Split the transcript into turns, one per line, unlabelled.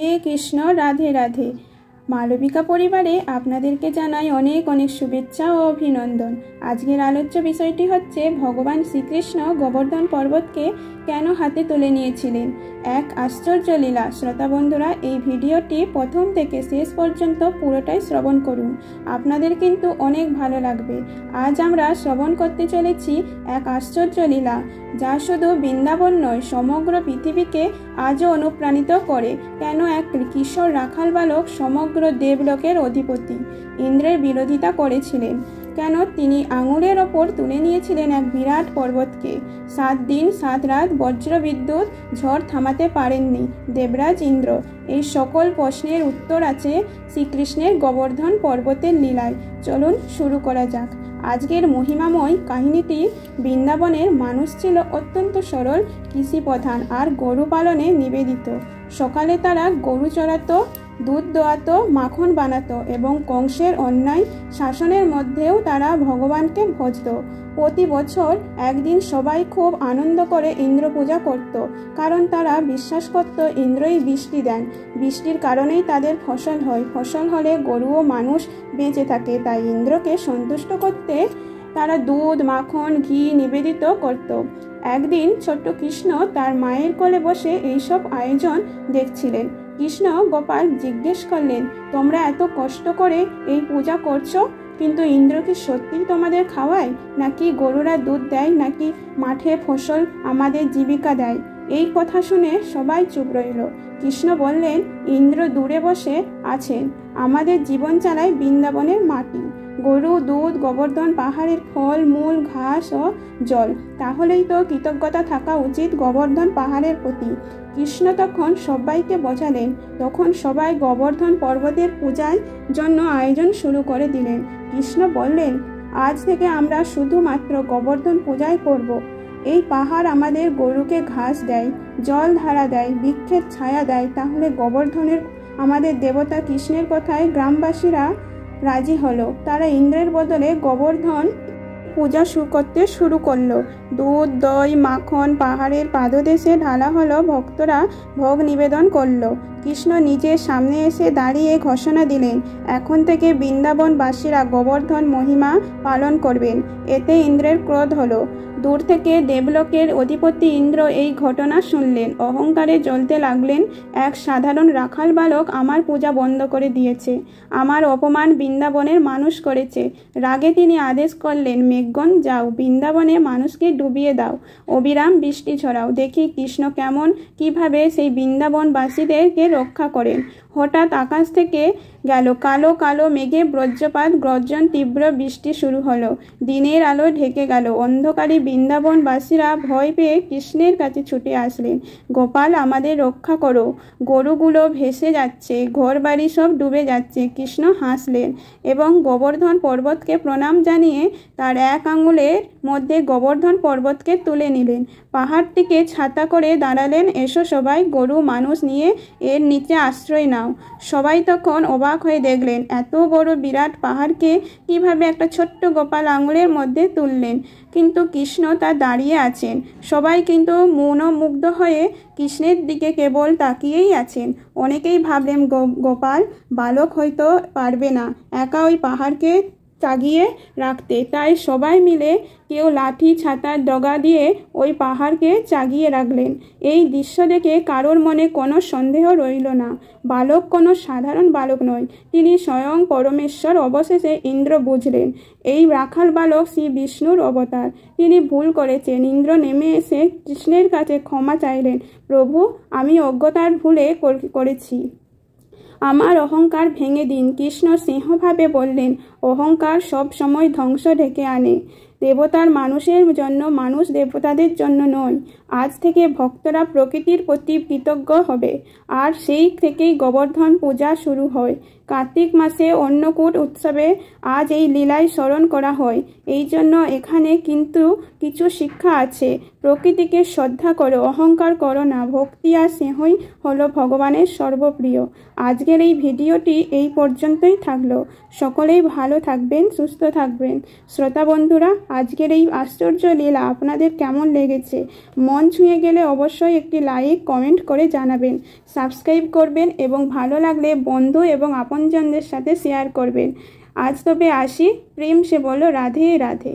কৃষ্ণ রাধে রাধে। মালবিকা পরিবারে আপনাদেরকে জানাই অনেক অনেক শুভেচ্ছা ও অভিনন্দন। আজকের আলোচ্য বিষয়টি হচ্ছে ভগবান শ্রীকৃষ্ণ গোবর্ধন পর্বতকে কেন হাতে তুলে নিয়েছিলেন। এক আশ্চর্য লীলা। শ্রোতা বন্ধুরা, এই ভিডিওটি প্রথম থেকে শেষ পর্যন্ত পুরোটাই শ্রবণ করুন, আপনাদের কিন্তু অনেক ভালো লাগবে। আজ আমরা শ্রবণ করতে চলেছি এক আশ্চর্য লীলা, যা শুধু বৃন্দাবন নয়, সমগ্র পৃথিবীকে আজও অনুপ্রাণিত করে। কেন এক কিশোর রাখাল বালক সমগ্র দেবলোকের অধিপতি ইন্দ্রের বিরোধিতা করেছিলেন। কেন তিনি আঙুলের ওপর তুলে নিয়েছিলেন এক বিরাট পর্বতকে। 7 দিন 7 রাত বজ্র বিদ্যুৎ ঝড় থামাতে পারেননি দেবরাজ ইন্দ্র। এই সকল প্রশ্নের উত্তর আছে শ্রীকৃষ্ণের গোবর্ধন পর্বতের লীলায়। চলুন শুরু করা যাক। আজকের মহিমাময় কাহিনীটি বৃন্দাবনের মানুষ ছিল অত্যন্ত সরল কৃষি প্রধান আর গরু পালনে নিবেদিত। সকালে তারা গরু চড়াতো, দুধ দোয়াতো, মাখন বানাতো এবং কংসের অন্যায় শাসনের মধ্যেও তারা ভগবানকে ভজত। প্রতি বছর একদিন সবাই খুব আনন্দ করে ইন্দ্র পূজা করত, কারণ তারা বিশ্বাস করত ইন্দ্রই বৃষ্টি দেন, বৃষ্টির কারণেই তাদের ফসল হয়, ফসল হলে গরু ও মানুষ বেঁচে থাকে। তাই ইন্দ্রকে সন্তুষ্ট করতে তারা দুধ, মাখন, ঘি নিবেদিত করত। একদিন ছোট্ট কৃষ্ণ তার মায়ের কোলে বসে এইসব আয়োজন দেখছিলেন। কৃষ্ণ গোপাল জিজ্ঞেস করলেন, তোমরা এত কষ্ট করে এই পূজা করছো, কিন্তু ইন্দ্র কি সত্যিই তোমাদের খাওয়ায়, নাকি গরুরা দুধ দেয়, নাকি মাঠে ফসল আমাদের জীবিকা দেয়? এই কথা শুনে সবাই চুপ রইল। কৃষ্ণ বললেন, ইন্দ্র দূরে বসে আছেন, আমাদের জীবন চালায় বৃন্দাবনের মাটি, গরু, দুধ, গোবর্ধন পাহাড়ের ফল, মূল, ঘাস ও জল। তাহলেই তো কৃতজ্ঞতা থাকা উচিত গোবর্ধন পাহাড়ের প্রতি। কৃষ্ণ তখন সবাইকে বোঝালেন। তখন সবাই গোবর্ধন পর্বতের পূজার জন্য আয়োজন শুরু করে দিলেন। কৃষ্ণ বললেন, আজ থেকে আমরা শুধুমাত্র গোবর্ধন পূজাই করব। এই পাহাড় আমাদের গরুকে ঘাস দেয়, জল ধারা দেয়, বৃক্ষের ছায়া দেয়। তাহলে গোবর্ধনের, আমাদের দেবতা কৃষ্ণের কথায় গ্রামবাসীরা রাজি হলো। তারা ইন্দ্রের বদলে গোবর্ধন পূজা করতে শুরু করলো। দুধ, দই, মাখন পাহাড়ের পাদদেশে ঢালা হলো, ভক্তরা ভোগ নিবেদন করলো। কৃষ্ণ নিজের সামনে এসে দাঁড়িয়ে ঘোষণা দিলেন, এখন থেকে বৃন্দাবনবাসীরা গোবর্ধন মহিমা পালন করবেন। এতে ইন্দ্রের ক্রোধ হলো। দূর থেকে দেবলোকের অধিপতি ইন্দ্র এই ঘটনা শুনলেন। অহংকারে জ্বলতে লাগলেন, এক সাধারণ রাখাল বালক আমার পূজা বন্ধ করে দিয়েছে, আমার অপমান বৃন্দাবনের মানুষ করেছে। রাগে তিনি আদেশ করলেন, মেঘগণ যাও, বৃন্দাবনে মানুষকে ডুবিয়ে দাও, অবিরাম বৃষ্টি ছড়াও, দেখি কৃষ্ণ কিভাবে সেই বৃন্দাবনবাসীদেরকে রক্ষা করেন। হঠাৎ আকাশ থেকে গেল কালো কালো মেঘে বজ্রপাত, গর্জন, তীব্র বৃষ্টি শুরু হলো। দিনের আলো ঢেকে গেল। অন্ধকারী বৃন্দাবনবাসীরা ভয় পেয়ে কৃষ্ণের কাছে ছুটে আসলেন। গোপাল, আমাদের রক্ষা করো, গরুগুলো ভেসে যাচ্ছে, ঘরবাড়ি সব ডুবে যাচ্ছে। কৃষ্ণ হাসলেন এবং গোবর্ধন পর্বতকে প্রণাম জানিয়ে তার এক আঙুলের মধ্যে গোবর্ধন পর্বতকে তুলে নিলেন। পাহাড়টিকে ছাতা করে দাঁড়ালেন, এসো সবাই, গরু মানুষ নিয়ে এর নিচে আশ্রয় নাও। সবাই তখন অবাক হয়ে দেখলেন, এত বড় বিরাট পাহাড়কে কিভাবে একটা ছোট্ট গোপাল আঙুলের মধ্যে তুললেন। কিন্তু কৃষ্ণ তা দাঁড়িয়ে আছেন। সবাই কিন্তু মনোমুগ্ধ হয়ে কৃষ্ণের দিকে কেবল তাকিয়েই আছেন। অনেকেই ভাবলেন গোপাল বালক হয়তো পারবে না একা ওই পাহাড়কে চাগিয়ে রাখতে। তাই সবাই মিলে কেউ লাঠি, ছাতার ডগা দিয়ে ওই পাহাড়কে চাগিয়ে রাখলেন। এই দৃশ্য দেখে কারোর মনে কোনো সন্দেহ রইল না, বালক কোনো সাধারণ বালক নয়, তিনি স্বয়ং পরমেশ্বর। অবশেষে ইন্দ্র বুঝলেন এই রাখাল বালক শ্রী বিষ্ণুর অবতার, তিনি ভুল করেছেন। ইন্দ্র নেমে এসে কৃষ্ণের কাছে ক্ষমা চাইলেন, প্রভু, আমি অজ্ঞতার ভুলে করেছি, আমার অহংকার ভেঙে দিন। কৃষ্ণ সিংহভাবে বললেন, অহংকার সব সময় ধ্বংস ডেকে আনে। দেবতার মানুষের জন্য, মানুষ দেবতাদের জন্য নয়। আজ থেকে ভক্তরা প্রকৃতির প্রতি কৃতজ্ঞ হবে। আর সেই থেকেই গোবর্ধন পূজা শুরু হয়। কার্তিক মাসে অন্নকূট উৎসবে আজ এই লীলাই স্মরণ করা হয়। এই জন্য এখানে কিন্তু কিছু শিক্ষা আছে। প্রকৃতিকে শ্রদ্ধা করো, অহংকার করো না। ভক্তি আর স্নেহই হলো ভগবানের সর্বপ্রিয়। আজকের এই ভিডিওটি এই পর্যন্তই থাকলো। সকলেই ভালো থাকবেন, সুস্থ থাকবেন। শ্রোতা বন্ধুরা, আজকের এই আশ্চর্য লীলা আপনাদের কেমন লেগেছে? মন ছুঁয়ে গেলে অবশ্যই একটি লাইক কমেন্ট করে জানাবেন, সাবস্ক্রাইব করবেন এবং ভালো লাগলে বন্ধু এবং আপনজনদের সাথে শেয়ার করবেন। আজ তবে আসি, প্রেম সে বলো রাধে রাধে।